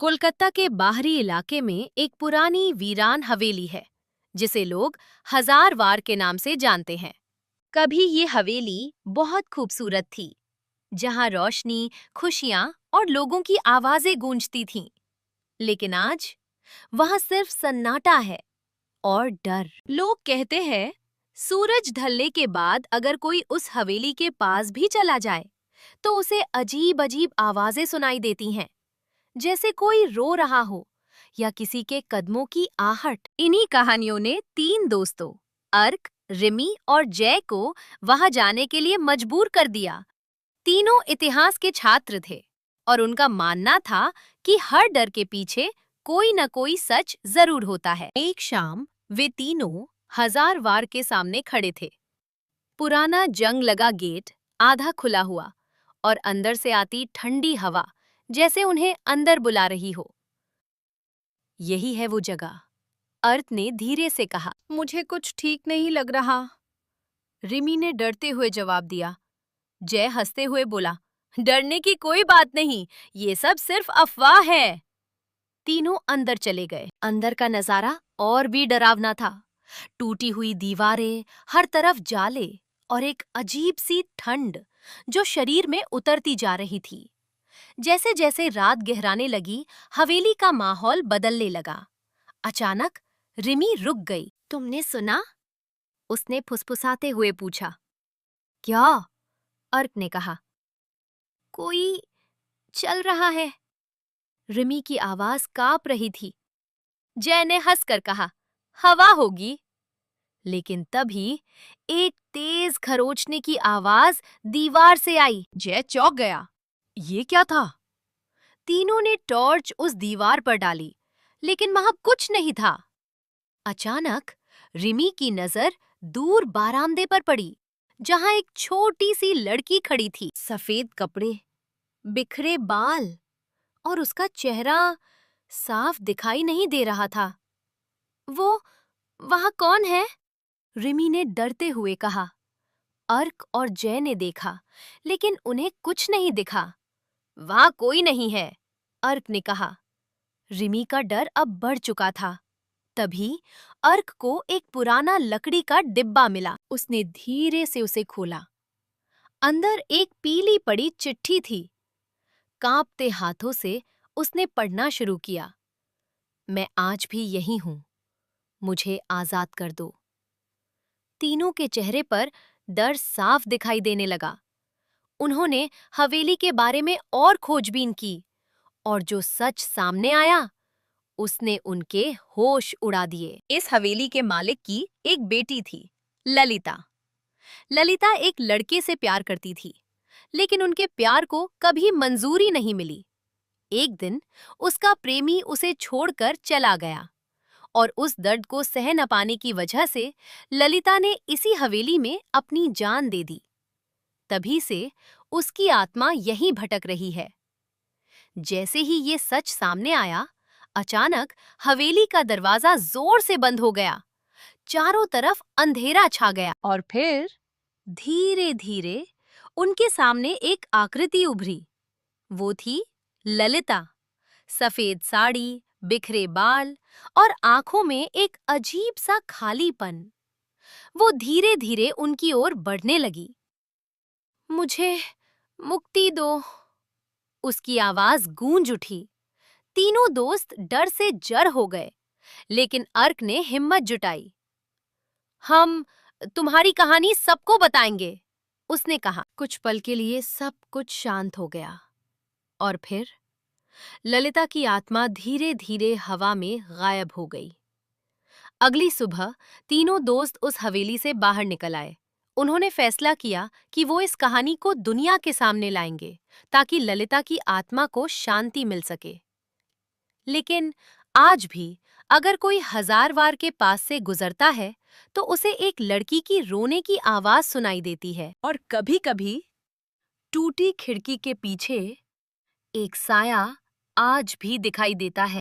कोलकाता के बाहरी इलाके में एक पुरानी वीरान हवेली है जिसे लोग हजार वार के नाम से जानते हैं। कभी ये हवेली बहुत खूबसूरत थी, जहां रोशनी, खुशियां और लोगों की आवाजें गूंजती थीं। लेकिन आज वहां सिर्फ सन्नाटा है और डर। लोग कहते हैं सूरज ढलने के बाद अगर कोई उस हवेली के पास भी चला जाए तो उसे अजीब अजीब आवाजें सुनाई देती हैं, जैसे कोई रो रहा हो या किसी के कदमों की आहट। इन्हीं कहानियों ने तीन दोस्तों अर्क, रिमी और जय को वहां जाने के लिए मजबूर कर दिया। तीनों इतिहास के छात्र थे और उनका मानना था कि हर डर के पीछे कोई न कोई सच जरूर होता है। एक शाम वे तीनों हजार वार के सामने खड़े थे। पुराना जंग लगा गेट आधा खुला हुआ और अंदर से आती ठंडी हवा जैसे उन्हें अंदर बुला रही हो। यही है वो जगह, अर्थ ने धीरे से कहा। मुझे कुछ ठीक नहीं लग रहा, रिमी ने डरते हुए जवाब दिया। जय हंसते हुए बोला, डरने की कोई बात नहीं, ये सब सिर्फ अफवाह है। तीनों अंदर चले गए। अंदर का नजारा और भी डरावना था। टूटी हुई दीवारें, हर तरफ जाले और एक अजीब सी ठंड जो शरीर में उतरती जा रही थी। जैसे जैसे रात गहराने लगी, हवेली का माहौल बदलने लगा। अचानक रिमी रुक गई। तुमने सुना? उसने फुसफुसाते हुए पूछा। क्या? अर्क ने कहा। कोई चल रहा है। रिमी की आवाज कांप रही थी। जय ने हंसकर कहा, हवा होगी। लेकिन तभी एक तेज खरोचने की आवाज दीवार से आई। जय चौंक गया। ये क्या था? तीनों ने टॉर्च उस दीवार पर डाली, लेकिन वहां कुछ नहीं था। अचानक रिमी की नजर दूर बारामदे पर पड़ी, जहां एक छोटी सी लड़की खड़ी थी। सफेद कपड़े, बिखरे बाल और उसका चेहरा साफ दिखाई नहीं दे रहा था। वो वहां कौन है? रिमी ने डरते हुए कहा। अर्क और जय ने देखा, लेकिन उन्हें कुछ नहीं दिखा। वहां कोई नहीं है, अर्क ने कहा। रिमी का डर अब बढ़ चुका था। तभी अर्क को एक पुराना लकड़ी का डिब्बा मिला। उसने धीरे से उसे खोला। अंदर एक पीली पड़ी चिट्ठी थी। कांपते हाथों से उसने पढ़ना शुरू किया। मैं आज भी यही हूं, मुझे आजाद कर दो। तीनों के चेहरे पर डर साफ दिखाई देने लगा। उन्होंने हवेली के बारे में और खोजबीन की, और जो सच सामने आया उसने उनके होश उड़ा दिए। इस हवेली के मालिक की एक बेटी थी, ललिता। ललिता एक लड़के से प्यार करती थी, लेकिन उनके प्यार को कभी मंजूरी नहीं मिली। एक दिन उसका प्रेमी उसे छोड़कर चला गया और उस दर्द को सह न पाने की वजह से ललिता ने इसी हवेली में अपनी जान दे दी। तभी से उसकी आत्मा यहीं भटक रही है। जैसे ही ये सच सामने आया, अचानक हवेली का दरवाजा जोर से बंद हो गया। चारों तरफ अंधेरा छा गया और फिर धीरे धीरे उनके सामने एक आकृति उभरी। वो थी ललिता। सफेद साड़ी, बिखरे बाल और आंखों में एक अजीब सा खालीपन। वो धीरे धीरे उनकी ओर बढ़ने लगी। मुझे मुक्ति दो, उसकी आवाज गूंज उठी। तीनों दोस्त डर से जर हो गए, लेकिन अर्क ने हिम्मत जुटाई। हम तुम्हारी कहानी सबको बताएंगे, उसने कहा। कुछ पल के लिए सब कुछ शांत हो गया और फिर ललिता की आत्मा धीरे धीरे हवा में गायब हो गई। अगली सुबह तीनों दोस्त उस हवेली से बाहर निकल आए। उन्होंने फैसला किया कि वो इस कहानी को दुनिया के सामने लाएंगे, ताकि ललिता की आत्मा को शांति मिल सके। लेकिन आज भी अगर कोई हजार वार के पास से गुजरता है तो उसे एक लड़की की रोने की आवाज सुनाई देती है, और कभी-कभी टूटी खिड़की के पीछे एक साया आज भी दिखाई देता है।